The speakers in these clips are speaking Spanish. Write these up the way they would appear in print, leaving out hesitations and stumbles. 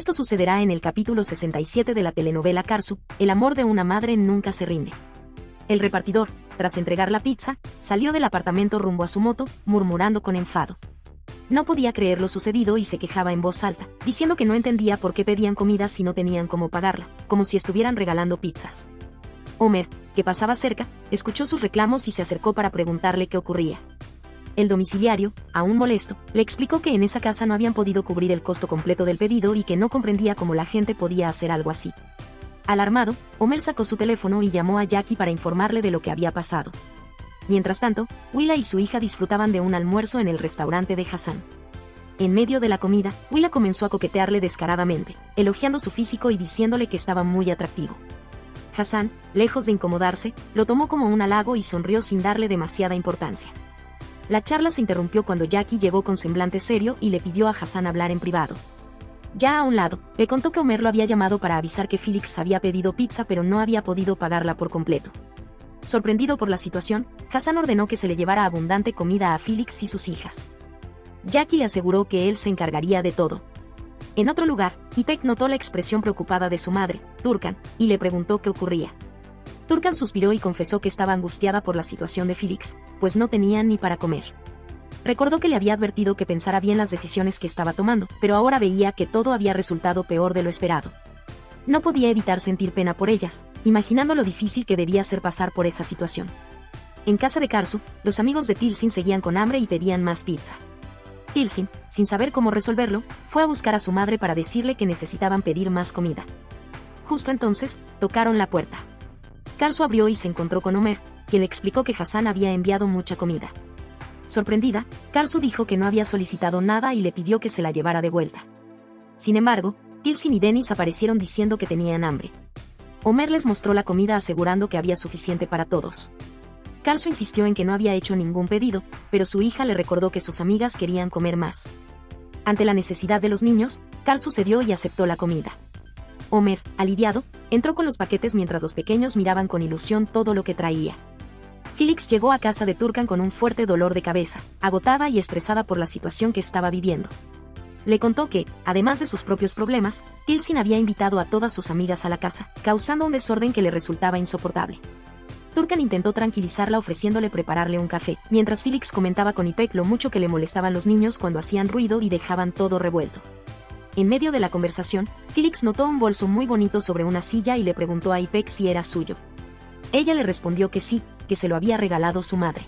Esto sucederá en el capítulo 67 de la telenovela Karsu, El amor de una madre nunca se rinde. El repartidor, tras entregar la pizza, salió del apartamento rumbo a su moto, murmurando con enfado. No podía creer lo sucedido y se quejaba en voz alta, diciendo que no entendía por qué pedían comida si no tenían cómo pagarla, como si estuvieran regalando pizzas. Homer, que pasaba cerca, escuchó sus reclamos y se acercó para preguntarle qué ocurría. El domiciliario, aún molesto, le explicó que en esa casa no habían podido cubrir el costo completo del pedido y que no comprendía cómo la gente podía hacer algo así. Alarmado, Homer sacó su teléfono y llamó a Jackie para informarle de lo que había pasado. Mientras tanto, Willa y su hija disfrutaban de un almuerzo en el restaurante de Hassan. En medio de la comida, Willa comenzó a coquetearle descaradamente, elogiando su físico y diciéndole que estaba muy atractivo. Hassan, lejos de incomodarse, lo tomó como un halago y sonrió sin darle demasiada importancia. La charla se interrumpió cuando Jackie llegó con semblante serio y le pidió a Hassan hablar en privado. Ya a un lado, le contó que Homer lo había llamado para avisar que Felix había pedido pizza pero no había podido pagarla por completo. Sorprendido por la situación, Hassan ordenó que se le llevara abundante comida a Felix y sus hijas. Jackie le aseguró que él se encargaría de todo. En otro lugar, Ipek notó la expresión preocupada de su madre, Turkan, y le preguntó qué ocurría. Turkan suspiró y confesó que estaba angustiada por la situación de Felix, pues no tenía ni para comer. Recordó que le había advertido que pensara bien las decisiones que estaba tomando, pero ahora veía que todo había resultado peor de lo esperado. No podía evitar sentir pena por ellas, imaginando lo difícil que debía ser pasar por esa situación. En casa de Karsu, los amigos de Tilsin seguían con hambre y pedían más pizza. Tilsin, sin saber cómo resolverlo, fue a buscar a su madre para decirle que necesitaban pedir más comida. Justo entonces, tocaron la puerta. Karsu abrió y se encontró con Homer, quien le explicó que Hassan había enviado mucha comida. Sorprendida, Karsu dijo que no había solicitado nada y le pidió que se la llevara de vuelta. Sin embargo, Tilsin y Dennis aparecieron diciendo que tenían hambre. Homer les mostró la comida asegurando que había suficiente para todos. Karsu insistió en que no había hecho ningún pedido, pero su hija le recordó que sus amigas querían comer más. Ante la necesidad de los niños, Karsu cedió y aceptó la comida. Homer, aliviado, entró con los paquetes mientras los pequeños miraban con ilusión todo lo que traía. Felix llegó a casa de Turkan con un fuerte dolor de cabeza, agotada y estresada por la situación que estaba viviendo. Le contó que, además de sus propios problemas, Tilsin había invitado a todas sus amigas a la casa, causando un desorden que le resultaba insoportable. Turkan intentó tranquilizarla ofreciéndole prepararle un café, mientras Felix comentaba con Ipek lo mucho que le molestaban los niños cuando hacían ruido y dejaban todo revuelto. En medio de la conversación, Felix notó un bolso muy bonito sobre una silla y le preguntó a Ipek si era suyo. Ella le respondió que sí, que se lo había regalado su madre.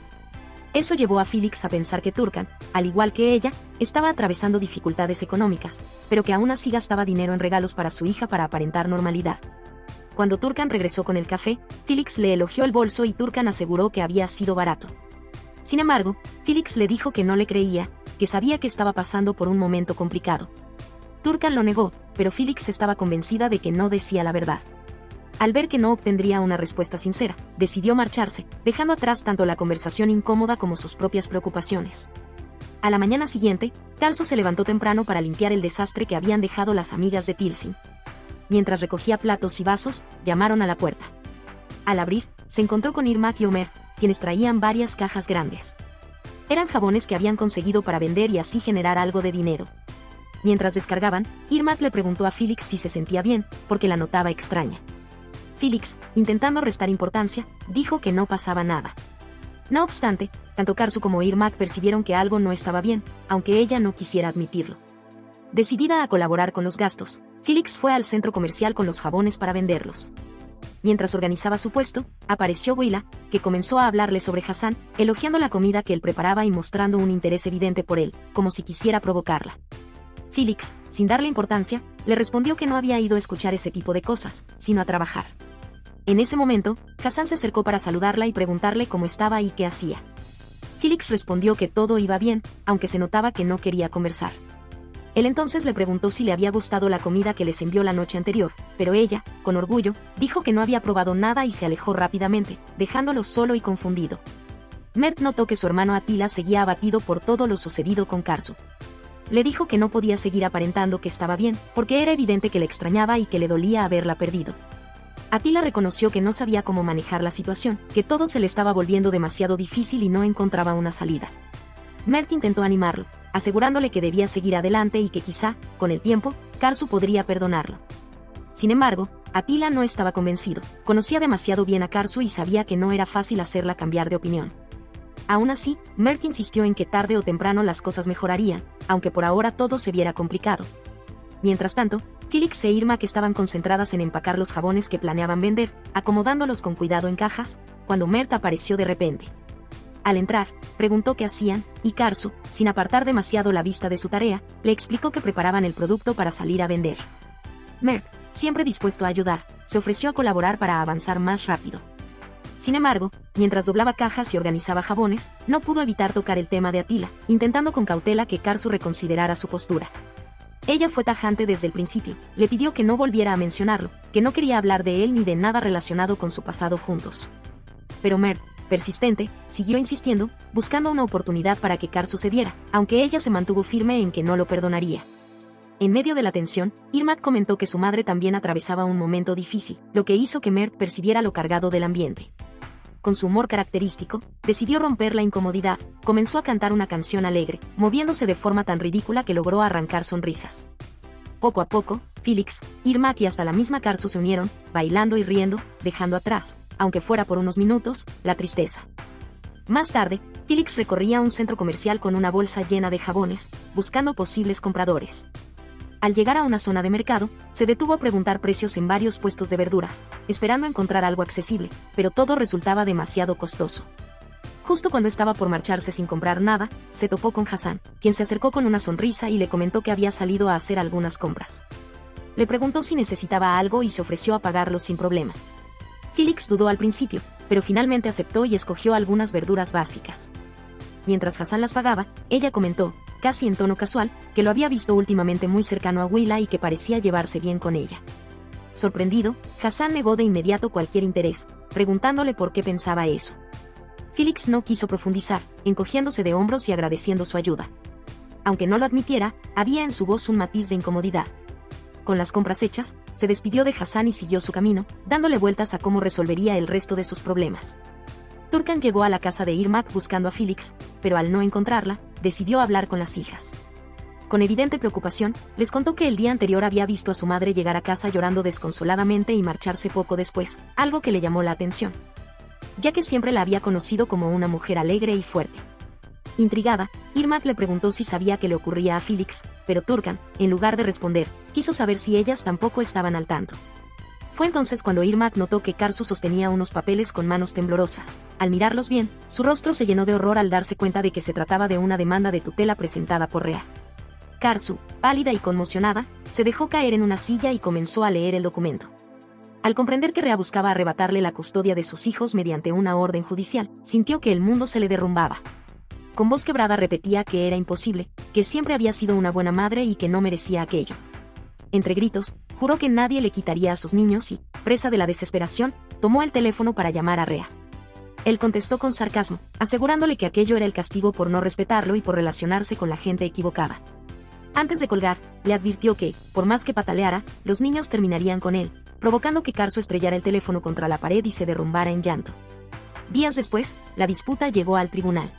Eso llevó a Felix a pensar que Turkan, al igual que ella, estaba atravesando dificultades económicas, pero que aún así gastaba dinero en regalos para su hija para aparentar normalidad. Cuando Turkan regresó con el café, Felix le elogió el bolso y Turkan aseguró que había sido barato. Sin embargo, Felix le dijo que no le creía, que sabía que estaba pasando por un momento complicado. Turkan lo negó, pero Felix estaba convencida de que no decía la verdad. Al ver que no obtendría una respuesta sincera, decidió marcharse, dejando atrás tanto la conversación incómoda como sus propias preocupaciones. A la mañana siguiente, Karsu se levantó temprano para limpiar el desastre que habían dejado las amigas de Tilsin. Mientras recogía platos y vasos, llamaron a la puerta. Al abrir, se encontró con Irmak y Homer, quienes traían varias cajas grandes. Eran jabones que habían conseguido para vender y así generar algo de dinero. Mientras descargaban, Irmak le preguntó a Felix si se sentía bien, porque la notaba extraña. Felix, intentando restar importancia, dijo que no pasaba nada. No obstante, tanto Karsu como Irmak percibieron que algo no estaba bien, aunque ella no quisiera admitirlo. Decidida a colaborar con los gastos, Felix fue al centro comercial con los jabones para venderlos. Mientras organizaba su puesto, apareció Willa, que comenzó a hablarle sobre Hassan, elogiando la comida que él preparaba y mostrando un interés evidente por él, como si quisiera provocarla. Felix, sin darle importancia, le respondió que no había ido a escuchar ese tipo de cosas, sino a trabajar. En ese momento, Hassan se acercó para saludarla y preguntarle cómo estaba y qué hacía. Felix respondió que todo iba bien, aunque se notaba que no quería conversar. Él entonces le preguntó si le había gustado la comida que les envió la noche anterior, pero ella, con orgullo, dijo que no había probado nada y se alejó rápidamente, dejándolo solo y confundido. Mert notó que su hermano Attila seguía abatido por todo lo sucedido con Karsu. Le dijo que no podía seguir aparentando que estaba bien, porque era evidente que le extrañaba y que le dolía haberla perdido. Attila reconoció que no sabía cómo manejar la situación, que todo se le estaba volviendo demasiado difícil y no encontraba una salida. Mert intentó animarlo, asegurándole que debía seguir adelante y que quizá, con el tiempo, Karsu podría perdonarlo. Sin embargo, Attila no estaba convencido. Conocía demasiado bien a Karsu y sabía que no era fácil hacerla cambiar de opinión. Aún así, Mert insistió en que tarde o temprano las cosas mejorarían, aunque por ahora todo se viera complicado. Mientras tanto, Felix e Irmak estaban concentradas en empacar los jabones que planeaban vender, acomodándolos con cuidado en cajas, cuando Mert apareció de repente. Al entrar, preguntó qué hacían, y Karsu, sin apartar demasiado la vista de su tarea, le explicó que preparaban el producto para salir a vender. Mert, siempre dispuesto a ayudar, se ofreció a colaborar para avanzar más rápido. Sin embargo, mientras doblaba cajas y organizaba jabones, no pudo evitar tocar el tema de Attila, intentando con cautela que Karsu reconsiderara su postura. Ella fue tajante desde el principio, le pidió que no volviera a mencionarlo, que no quería hablar de él ni de nada relacionado con su pasado juntos. Pero Mert, persistente, siguió insistiendo, buscando una oportunidad para que Karsu cediera, aunque ella se mantuvo firme en que no lo perdonaría. En medio de la tensión, Irmak comentó que su madre también atravesaba un momento difícil, lo que hizo que Mert percibiera lo cargado del ambiente. Con su humor característico, decidió romper la incomodidad, comenzó a cantar una canción alegre, moviéndose de forma tan ridícula que logró arrancar sonrisas. Poco a poco, Felix, Irmak y hasta la misma Karsu se unieron, bailando y riendo, dejando atrás, aunque fuera por unos minutos, la tristeza. Más tarde, Felix recorría un centro comercial con una bolsa llena de jabones, buscando posibles compradores. Al llegar a una zona de mercado, se detuvo a preguntar precios en varios puestos de verduras, esperando encontrar algo accesible, pero todo resultaba demasiado costoso. Justo cuando estaba por marcharse sin comprar nada, se topó con Hassan, quien se acercó con una sonrisa y le comentó que había salido a hacer algunas compras. Le preguntó si necesitaba algo y se ofreció a pagarlo sin problema. Felix dudó al principio, pero finalmente aceptó y escogió algunas verduras básicas. Mientras Hassan las pagaba, ella comentó, casi en tono casual, que lo había visto últimamente muy cercano a Willa y que parecía llevarse bien con ella. Sorprendido, Hassan negó de inmediato cualquier interés, preguntándole por qué pensaba eso. Felix no quiso profundizar, encogiéndose de hombros y agradeciendo su ayuda. Aunque no lo admitiera, había en su voz un matiz de incomodidad. Con las compras hechas, se despidió de Hassan y siguió su camino, dándole vueltas a cómo resolvería el resto de sus problemas. Turkan llegó a la casa de Irmak buscando a Felix, pero al no encontrarla, decidió hablar con las hijas. Con evidente preocupación, les contó que el día anterior había visto a su madre llegar a casa llorando desconsoladamente y marcharse poco después, algo que le llamó la atención, ya que siempre la había conocido como una mujer alegre y fuerte. Intrigada, Irmak le preguntó si sabía qué le ocurría a Felix, pero Turkan, en lugar de responder, quiso saber si ellas tampoco estaban al tanto. Fue entonces cuando Irmak notó que Karsu sostenía unos papeles con manos temblorosas. Al mirarlos bien, su rostro se llenó de horror al darse cuenta de que se trataba de una demanda de tutela presentada por Rea. Karsu, pálida y conmocionada, se dejó caer en una silla y comenzó a leer el documento. Al comprender que Rea buscaba arrebatarle la custodia de sus hijos mediante una orden judicial, sintió que el mundo se le derrumbaba. Con voz quebrada repetía que era imposible, que siempre había sido una buena madre y que no merecía aquello. Entre gritos, juró que nadie le quitaría a sus niños y, presa de la desesperación, tomó el teléfono para llamar a Rea. Él contestó con sarcasmo, asegurándole que aquello era el castigo por no respetarlo y por relacionarse con la gente equivocada. Antes de colgar, le advirtió que, por más que pataleara, los niños terminarían con él, provocando que Karsu estrellara el teléfono contra la pared y se derrumbara en llanto. Días después, la disputa llegó al tribunal.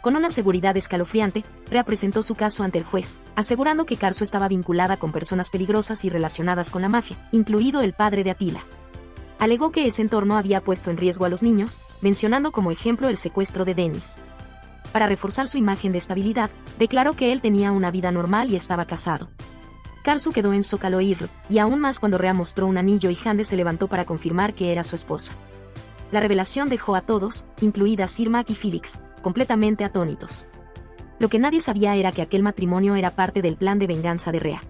Con una seguridad escalofriante, Rea presentó su caso ante el juez, asegurando que Karsu estaba vinculada con personas peligrosas y relacionadas con la mafia, incluido el padre de Attila. Alegó que ese entorno había puesto en riesgo a los niños, mencionando como ejemplo el secuestro de Dennis. Para reforzar su imagen de estabilidad, declaró que él tenía una vida normal y estaba casado. Karsu quedó en shock al oírlo, y aún más cuando Rea mostró un anillo y Hande se levantó para confirmar que era su esposa. La revelación dejó a todos, incluidas Irmak y Felix, completamente atónitos. Lo que nadie sabía era que aquel matrimonio era parte del plan de venganza de Rea.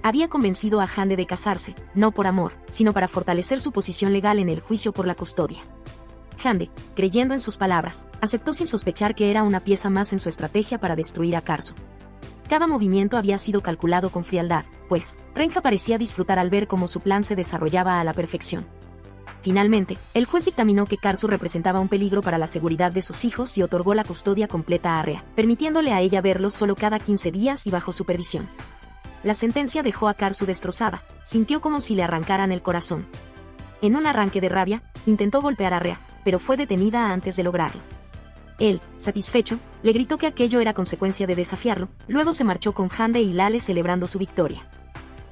Había convencido a Hande de casarse, no por amor, sino para fortalecer su posición legal en el juicio por la custodia. Hande, creyendo en sus palabras, aceptó sin sospechar que era una pieza más en su estrategia para destruir a Karsu. Cada movimiento había sido calculado con frialdad, pues, Renja parecía disfrutar al ver cómo su plan se desarrollaba a la perfección. Finalmente, el juez dictaminó que Karsu representaba un peligro para la seguridad de sus hijos y otorgó la custodia completa a Rea, permitiéndole a ella verlos solo cada 15 días y bajo supervisión. La sentencia dejó a Karsu destrozada, sintió como si le arrancaran el corazón. En un arranque de rabia, intentó golpear a Rea, pero fue detenida antes de lograrlo. Él, satisfecho, le gritó que aquello era consecuencia de desafiarlo, luego se marchó con Hande y Lale celebrando su victoria.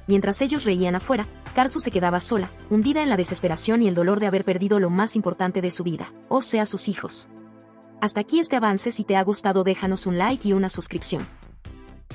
Mientras ellos reían afuera, Karsu se quedaba sola, hundida en la desesperación y el dolor de haber perdido lo más importante de su vida, o sea, sus hijos. Hasta aquí este avance. Si te ha gustado, déjanos un like y una suscripción.